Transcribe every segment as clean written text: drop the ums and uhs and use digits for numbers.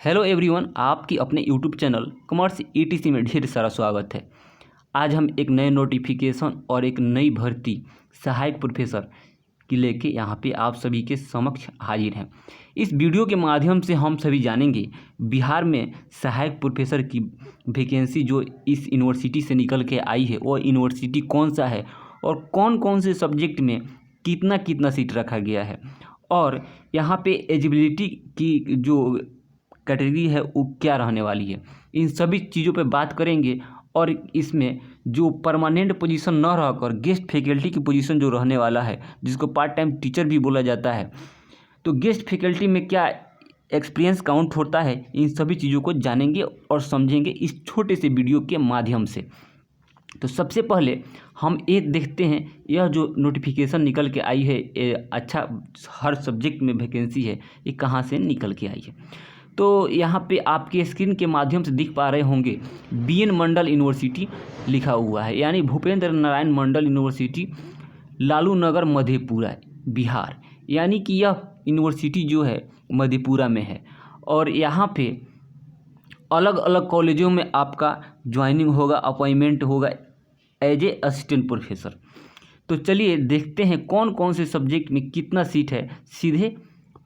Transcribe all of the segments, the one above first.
Hello everyone, आपकी अपने YouTube channel commerce etc में ढेर सारा स्वागत है। आज हम एक नए नोटिफिकेशन और एक नई भर्ती सहायक प्रोफेसर की लेके यहाँ पे आप सभी के समक्ष हाजिर हैं। इस वीडियो के माध्यम से हम सभी जानेंगे बिहार में सहायक प्रोफेसर की वैकेंसी जो इस यूनिवर्सिटी से निकल के आई है वो यूनिवर्सिटी कौन सा है और कौन कौन से सब्जेक्ट में कितना कितना सीट रखा गया है और यहाँ पे एलिजिबिलिटी की जो कैटेगरी है वो क्या रहने वाली है। इन सभी चीज़ों पे बात करेंगे और इसमें जो परमानेंट पोजीशन न रहकर गेस्ट फैकल्टी की पोजीशन जो रहने वाला है, जिसको पार्ट टाइम टीचर भी बोला जाता है, तो गेस्ट फैकल्टी में क्या एक्सपीरियंस काउंट होता है, इन सभी चीज़ों को जानेंगे और समझेंगे इस छोटे से वीडियो के माध्यम से। तो सबसे पहले हम ये देखते हैं यह जो नोटिफिकेशन निकल के आई है, अच्छा हर सब्जेक्ट में वैकेंसी है, ये कहाँ से निकल के आई है। तो यहाँ पे आपके स्क्रीन के माध्यम से दिख पा रहे होंगे बीएन मंडल यूनिवर्सिटी लिखा हुआ है, यानी भूपेंद्र नारायण मंडल यूनिवर्सिटी, लालू नगर, मधेपुरा, बिहार। यानी कि यह यूनिवर्सिटी जो है मधेपुरा में है और यहाँ पे अलग अलग कॉलेजों में आपका ज्वाइनिंग होगा, अपॉइंटमेंट होगा एज ए असिस्टेंट प्रोफेसर। तो चलिए देखते हैं कौन कौन से सब्जेक्ट में कितना सीट है सीधे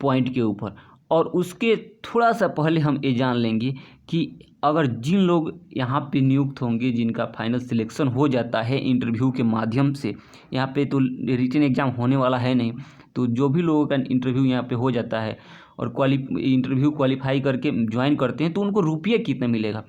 पॉइंट के ऊपर। और उसके थोड़ा सा पहले हम ये जान लेंगे कि अगर जिन लोग यहाँ पे नियुक्त होंगे, जिनका फाइनल सिलेक्शन हो जाता है इंटरव्यू के माध्यम से, यहाँ पे तो रिटन एग्ज़ाम होने वाला है नहीं, तो जो भी लोगों का इंटरव्यू यहाँ पे हो जाता है और इंटरव्यू क्वालिफाई करके ज्वाइन करते हैं तो उनको रुपये कितना मिलेगा,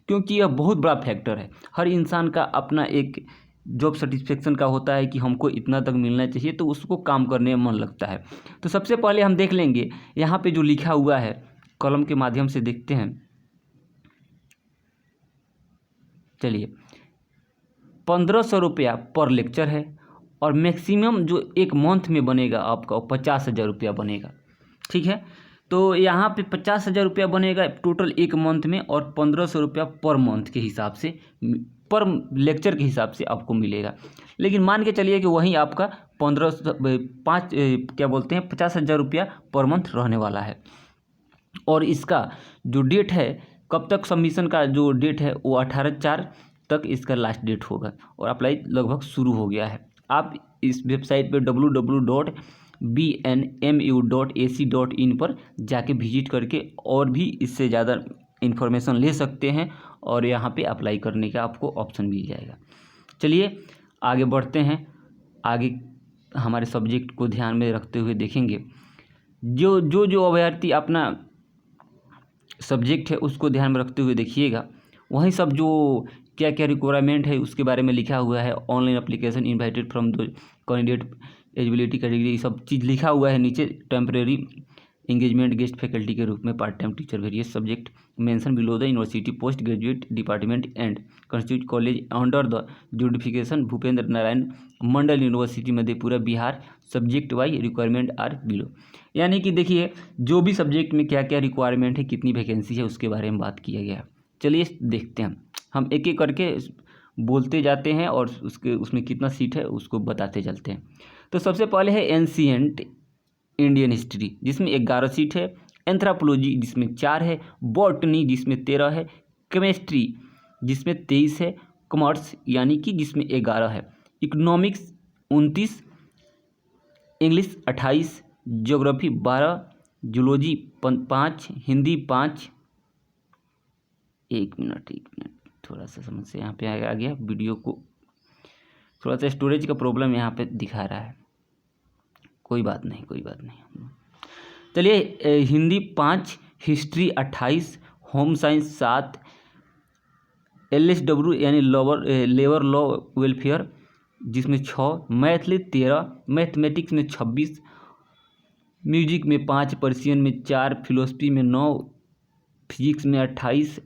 क्योंकि यह बहुत बड़ा फैक्टर है। हर इंसान का अपना एक जॉब सेटिस्फेक्शन का होता है कि हमको इतना तक मिलना चाहिए, तो उसको काम करने में मन लगता है। तो सबसे पहले हम देख लेंगे यहाँ पे जो लिखा हुआ है, कलम के माध्यम से देखते हैं। चलिए, 1500 रुपया पर लेक्चर है और मैक्सिमम जो एक मंथ में बनेगा आपका 50,000 रुपया बनेगा। ठीक है, तो यहाँ पे 50,000 रुपया बनेगा टोटल एक मंथ में और 1500 रुपया पर मंथ के हिसाब से, पर लेक्चर के हिसाब से आपको मिलेगा। लेकिन मान के चलिए कि वहीं आपका 50,000 रुपया पर मंथ रहने वाला है। और इसका जो डेट है, कब तक सबमिशन का जो डेट है वो 18/4 तक इसका लास्ट डेट होगा और अप्लाई लगभग शुरू हो गया है। आप इस वेबसाइट पे www.bnmu.ac.in पर जाके विजिट करके और भी इससे ज़्यादा इन्फॉर्मेशन ले सकते हैं और यहाँ पे अप्लाई करने का आपको ऑप्शन मिल जाएगा। चलिए आगे बढ़ते हैं। आगे हमारे सब्जेक्ट को ध्यान में रखते हुए देखेंगे, जो अभ्यर्थी अपना सब्जेक्ट है उसको ध्यान में रखते हुए देखिएगा। वहीं सब जो क्या क्या रिक्वायरमेंट है उसके बारे में लिखा हुआ है। Online application invited from the candidate, eligibility category, सब चीज़ लिखा हुआ है नीचे। टेम्परेरी एंगेजमेंट गेस्ट फैकल्टी के रूप में part time teacher, various subject mention below the university post graduate department and constitute college under the jurisdiction Bhupendra Narayan Mandal university Madhepura Bihar, subject wise requirement are below. यानी कि देखिए जो भी सब्जेक्ट में क्या क्या रिक्वायरमेंट है, कितनी वैकेंसी है, उसके बारे में बात किया गया है। चलिए देखते हैं, हम एक एक करके बोलते जाते हैं और उसमें कितना सीट है उसको बताते चलते हैं। तो सबसे पहले है एंशिएंट इंडियन हिस्ट्री, जिसमें 11 सीट है। एंथ्रोपोलॉजी जिसमें 4 है। बॉटनी जिसमें 13 है। केमिस्ट्री जिसमें 23 है। कॉमर्स यानी कि जिसमें 11 है। Economics 29, English 28, geography 12, zoology 5, Hindi 5। एक मिनट थोड़ा सा समस्या यहाँ पे आ गया, वीडियो को थोड़ा सा स्टोरेज का प्रॉब्लम यहाँ पे दिखा रहा है। कोई बात नहीं। चलिए, Hindi 5, history 28, home science 7, LSW यानी लेबर लॉ वेलफेयर जिसमें 6, मैथ 13, मैथमेटिक्स में 26, म्यूजिक में 5, पर्शियन में 4, फिलोसफी में 9, फिजिक्स में 28,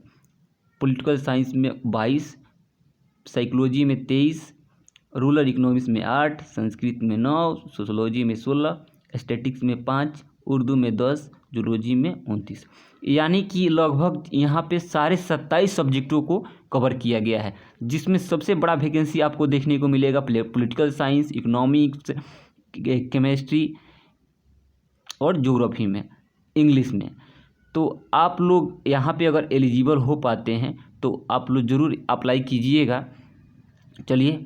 पॉलिटिकल साइंस में 22, साइकोलॉजी में 23, रूरल इकोनॉमिक्स में 8, संस्कृत में 9, सोशोलॉजी में 16, स्टैटिक्स में 5, उर्दू में 10, जूलॉजी में 29। यानी कि लगभग यहाँ पे सारे 27 सब्जेक्टों को कवर किया गया है, जिसमें सबसे बड़ा वैकेंसी आपको देखने को मिलेगा पॉलिटिकल साइंस, इकोनॉमिक्स, केमिस्ट्री और ज्योग्राफी में, इंग्लिश में। तो आप लोग यहाँ पे अगर एलिजिबल हो पाते हैं तो आप लोग ज़रूर अप्लाई कीजिएगा। चलिए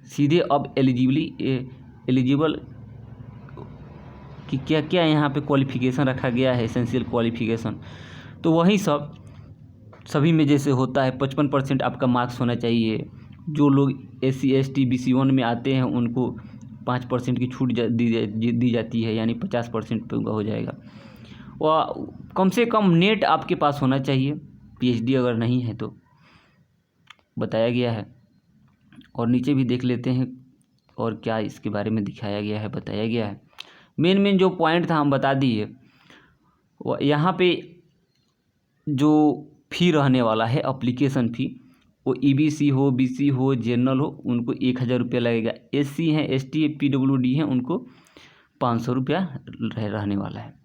सीधे अब एलिजिबल कि क्या क्या यहाँ पे क्वालिफ़िकेशन रखा गया है, एसेंशियल क्वालिफ़िकेशन, तो वही सभी में जैसे होता है 55% आपका मार्क्स होना चाहिए। जो लोग SC ST BC1 में आते हैं उनको 5% की छूट दी जाती है, यानी 50% पे उनका हो जाएगा। और कम से कम नेट आपके पास होना चाहिए, PhD अगर नहीं है तो बताया गया है। और नीचे भी देख लेते हैं और क्या इसके बारे में दिखाया गया है, बताया गया है। मेन जो पॉइंट था हम बता दिए। यहाँ पे जो फ़ी रहने वाला है एप्लीकेशन फ़ी, वो EBC हो, BC हो, जनरल हो, उनको 1000 रुपया लगेगा। SC हैं, ST PWD हैं, उनको 500 रुपया रहने वाला है।